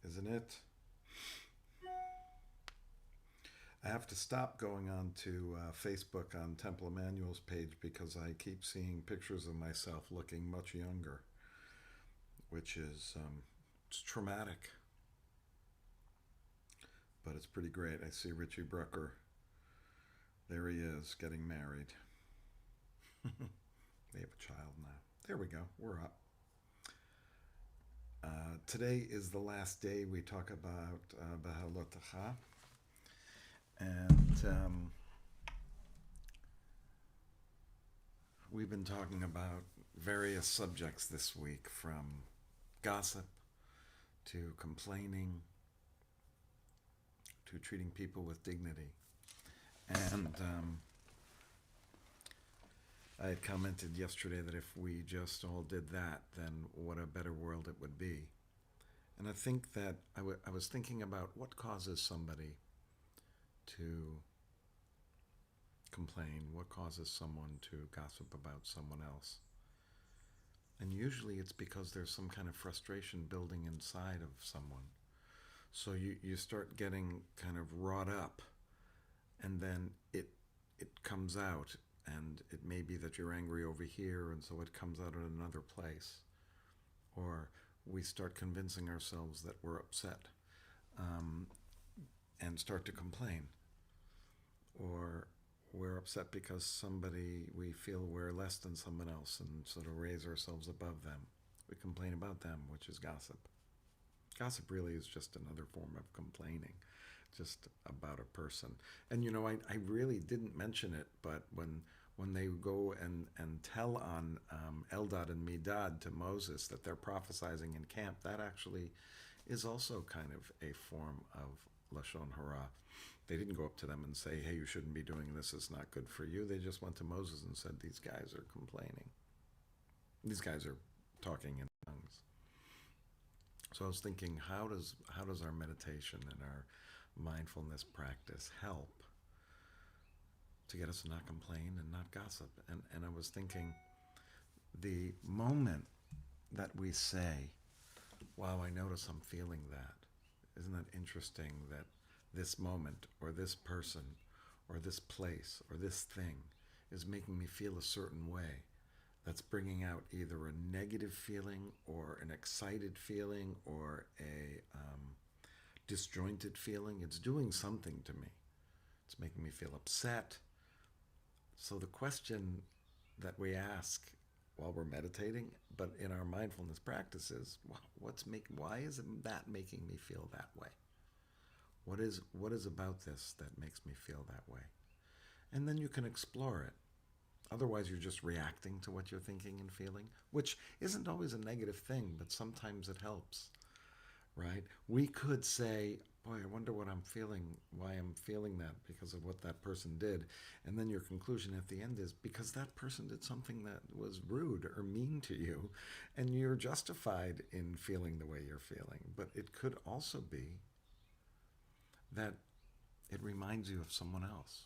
isn't it? I have to stop going on to Facebook on Temple Emmanuel's page because I keep seeing pictures of myself looking much younger, which is it's traumatic, but it's pretty great. I see Richie Brucker. There he is, getting married. They have a child now. There we go. We're up. Today is the last day we talk about Behalotacha. And we've been talking about various subjects this week, from gossip to complaining to treating people with dignity. And I had commented yesterday that if we just all did that, then what a better world it would be. And I think that I was thinking about what causes somebody to complain, what causes someone to gossip about someone else. And usually it's because there's some kind of frustration building inside of someone. So you start getting kind of wrought up, and then it comes out, and it may be that you're angry over here, and so it comes out in another place. Or we start convincing ourselves that we're upset, and start to complain. Or we're upset because we feel we're less than someone else, and sort of raise ourselves above them. We complain about them, which is gossip. Gossip really is just another form of complaining, just about a person. And I really didn't mention it, but when they go and tell on Eldad and Medad to Moses that they're prophesizing in camp, that actually is also kind of a form of Lashon Hara. They didn't go up to them and say, hey, you shouldn't be doing this, it's not good for you. They just went to Moses and said, these guys are complaining. These guys are talking in tongues. So I was thinking, how does our meditation and our mindfulness practice help to get us to not complain and not gossip? And I was thinking, the moment that we say, wow, I notice I'm feeling that, isn't that interesting that this moment or this person or this place or this thing is making me feel a certain way, that's bringing out either a negative feeling or an excited feeling or a disjointed feeling. It's doing something to me. It's making me feel upset. So the question that we ask while we're meditating, but in our mindfulness practices, why is that making me feel that way? What is about this that makes me feel that way? And then you can explore it. Otherwise, you're just reacting to what you're thinking and feeling, which isn't always a negative thing, but sometimes it helps, right? We could say, boy, I wonder what I'm feeling, why I'm feeling that, because of what that person did. And then your conclusion at the end is because that person did something that was rude or mean to you, and you're justified in feeling the way you're feeling. But it could also be that it reminds you of someone else,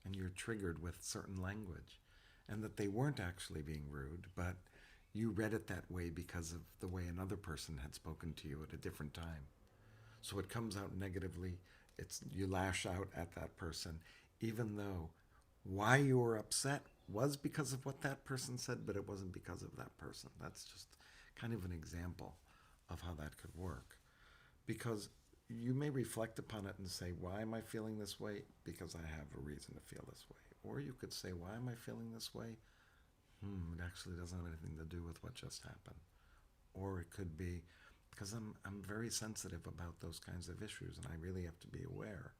and you're triggered with certain language, and that they weren't actually being rude, but you read it that way because of the way another person had spoken to you at a different time. So it comes out negatively. You lash out at that person, even though why you were upset was because of what that person said, but it wasn't because of that person. That's just kind of an example of how that could work. Because you may reflect upon it and say, why am I feeling this way? Because I have a reason to feel this way. Or you could say, why am I feeling this way? It actually doesn't have anything to do with what just happened. Or it could be because I'm very sensitive about those kinds of issues, and I really have to be aware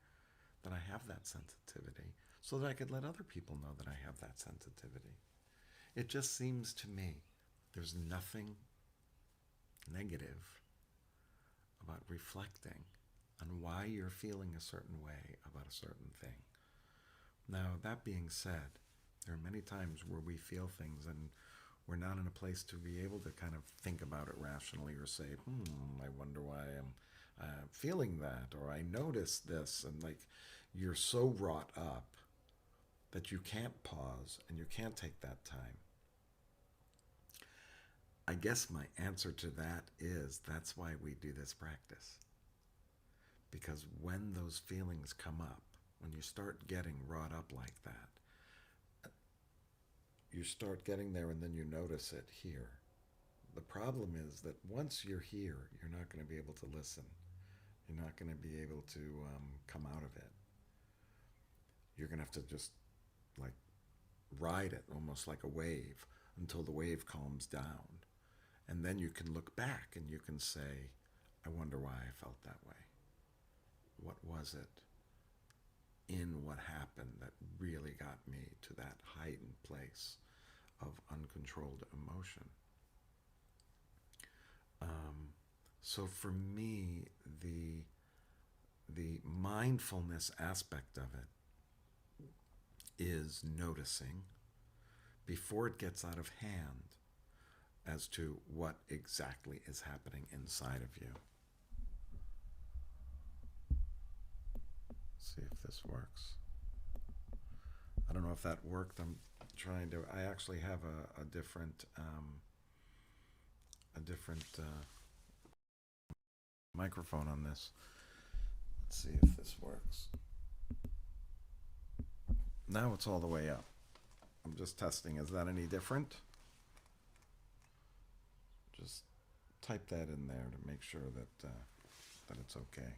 that I have that sensitivity so that I could let other people know that I have that sensitivity. It just seems to me there's nothing negative about reflecting on why you're feeling a certain way about a certain thing. Now, that being said, there are many times where we feel things and we're not in a place to be able to kind of think about it rationally or say, I wonder why I'm feeling that, or I noticed this, and like you're so wrought up that you can't pause and you can't take that time. I guess my answer to that is that's why we do this practice. Because when those feelings come up, when you start getting wrought up like that, you start getting there and then you notice it here. The problem is that once you're here, you're not going to be able to listen. You're not going to be able to come out of it. You're going to have to just like ride it almost like a wave until the wave calms down. And then you can look back and you can say, I wonder why I felt that way. What was it in what happened that really got me to that heightened place of uncontrolled emotion? So for me, the mindfulness aspect of it is noticing before it gets out of hand as to what exactly is happening inside of you. See if this works. I don't know if that worked. I'm trying to. I actually have a different microphone on this. Let's see if this works. Now it's all the way up. I'm just testing. Is that any different? Just type that in there to make sure that that it's okay.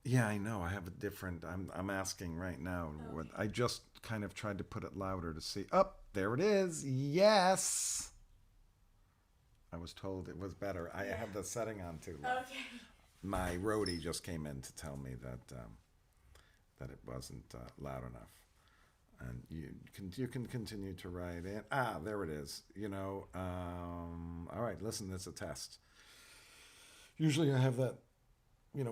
Yeah, I know. I have a different. I'm asking right now. What I just kind of tried to put it louder to see. Up there it is. Yes. I was told it was better. I have the setting on too low. Okay. My roadie just came in to tell me that it wasn't loud enough. And you can continue to write in. Ah, there it is. All right. Listen, this is a test. Usually I have that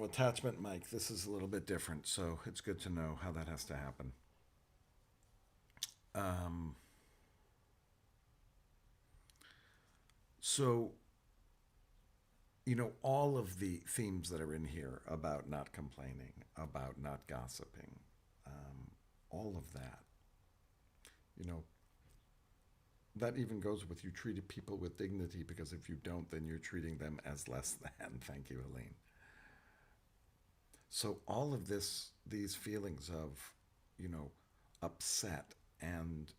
attachment mic. This is a little bit different, so it's good to know how that has to happen. Um, so, all of the themes that are in here about not complaining, about not gossiping, all of that, you know, that even goes with you treating people with dignity, because if you don't, then you're treating them as less than. Thank you, Helene. So all of these feelings of, upset and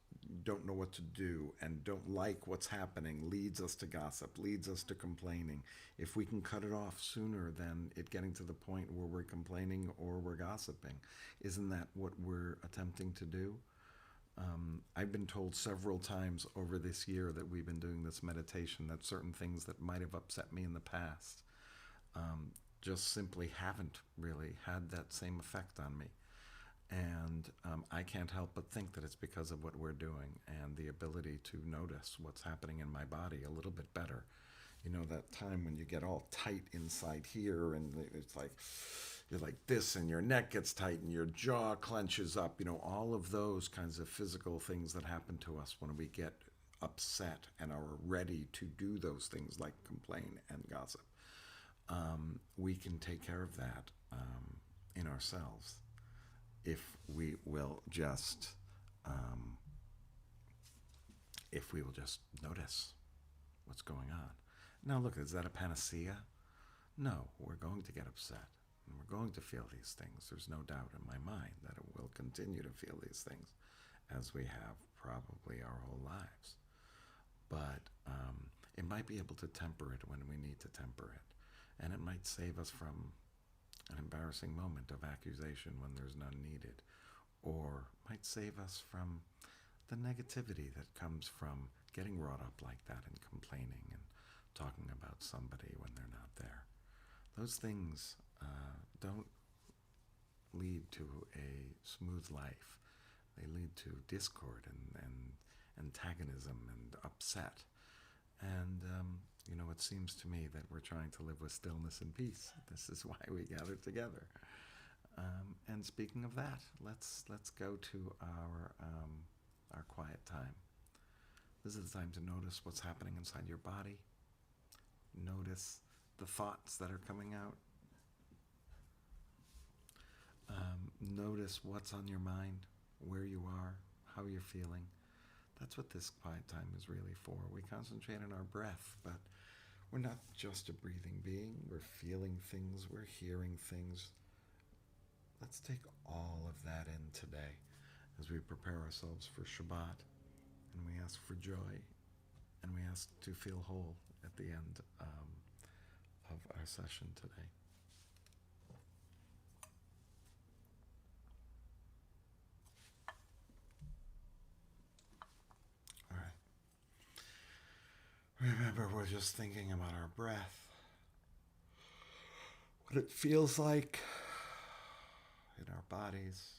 don't know what to do and don't like what's happening leads us to gossip, leads us to complaining. If we can cut it off sooner than it getting to the point where we're complaining or we're gossiping, isn't that what we're attempting to do? I've been told several times over this year that we've been doing this meditation that certain things that might have upset me in the past just simply haven't really had that same effect on me. And I can't help but think that it's because of what we're doing and the ability to notice what's happening in my body a little bit better. That time when you get all tight inside here and it's like you're like this and your neck gets tight and your jaw clenches up, all of those kinds of physical things that happen to us when we get upset and are ready to do those things like complain and gossip. We can take care of that in ourselves if we will just notice what's going on. Now, look, is that a panacea? No, we're going to get upset and we're going to feel these things. There's no doubt in my mind that it will continue to feel these things as we have probably our whole lives. But it might be able to temper it when we need to temper it. And it might save us from an embarrassing moment of accusation when there's none needed, or might save us from the negativity that comes from getting wrought up like that and complaining and talking about somebody when they're not there. Those things don't lead to a smooth life. They lead to discord and antagonism and upset. And it seems to me that we're trying to live with stillness and peace. This is why we gather together. And speaking of that, let's go to our quiet time. This is the time to notice what's happening inside your body. Notice the thoughts that are coming out. Notice what's on your mind, where you are, how you're feeling. That's what this quiet time is really for. We concentrate on our breath, but we're not just a breathing being. We're feeling things, we're hearing things. Let's take all of that in today as we prepare ourselves for Shabbat, and we ask for joy, and we ask to feel whole at the end of our session today. All right. Remember, we're just thinking about our breath, what it feels like in our bodies.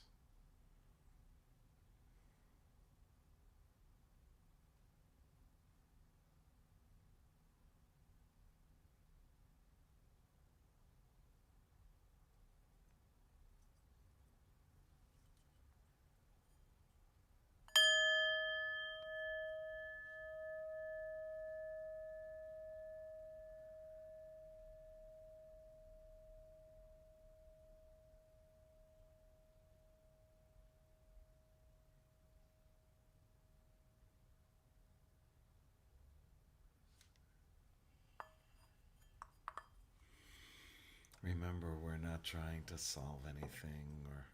Remember, we're not trying to solve anything or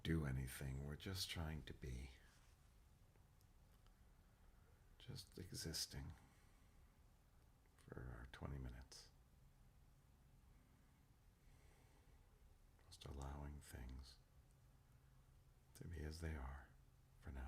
do anything. We're just trying to be. Just existing for our 20 minutes. Just allowing things to be as they are for now.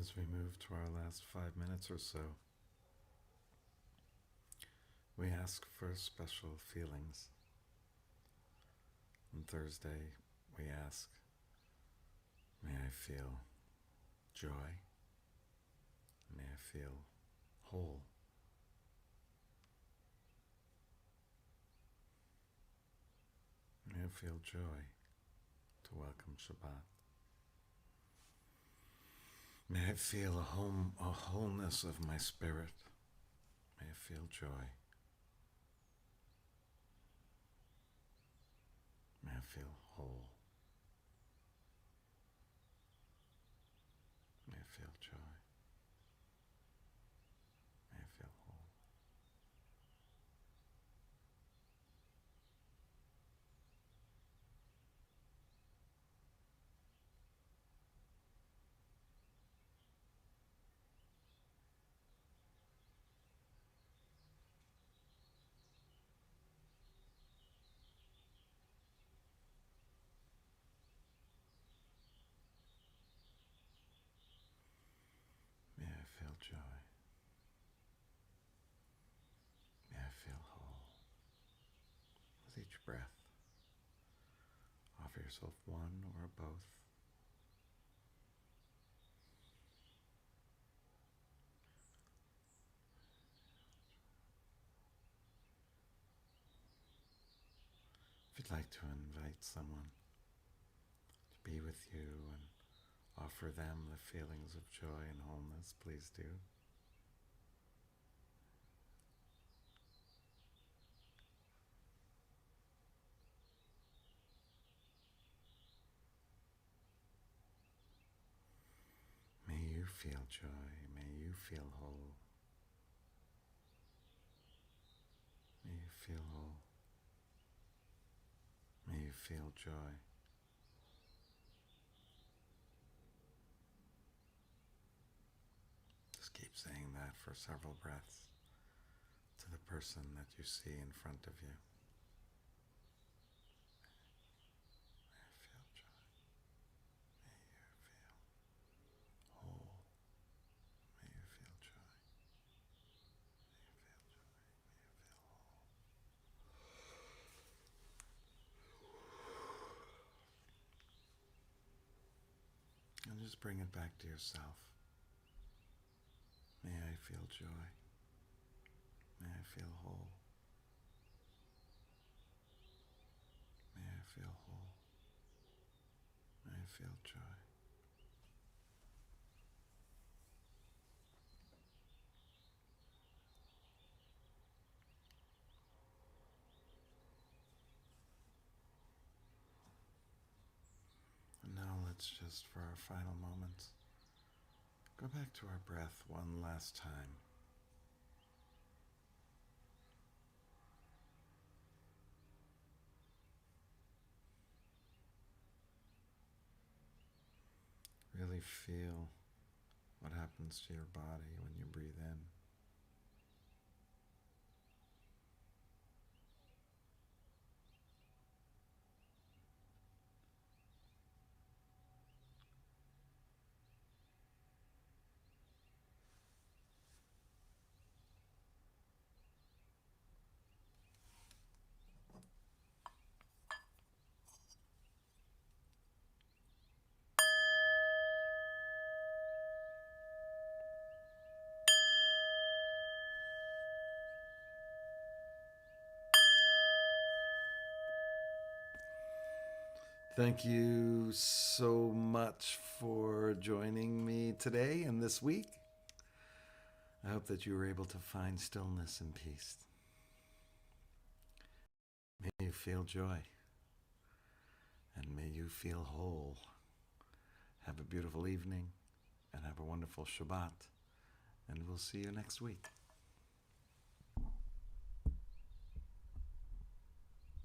As we move to our last 5 minutes or so, we ask for special feelings. On Thursday, we ask, may I feel joy? May I feel whole? May I feel joy to welcome Shabbat? May I feel a wholeness of my spirit. May I feel joy. May I feel whole. May I feel joy. May I feel whole. May I feel joy. May I feel whole. With each breath, offer yourself one or both. If you'd like to invite someone to be with you and offer them the feelings of joy and wholeness, please do. May you feel joy. May you feel whole. May you feel whole. May you feel joy. Just keep saying that for several breaths to the person that you see in front of you. May you feel joy. May you feel whole. May you feel joy. May you feel joy. May you feel whole. And just bring it back to yourself. May I feel joy. May I feel whole. May I feel whole. May I feel joy. And now let's just, for our final moments, go back to our breath one last time. Really feel what happens to your body when you breathe in. Thank you so much for joining me today and this week. I hope that you were able to find stillness and peace. May you feel joy, and may you feel whole. Have a beautiful evening, and have a wonderful Shabbat, and we'll see you next week.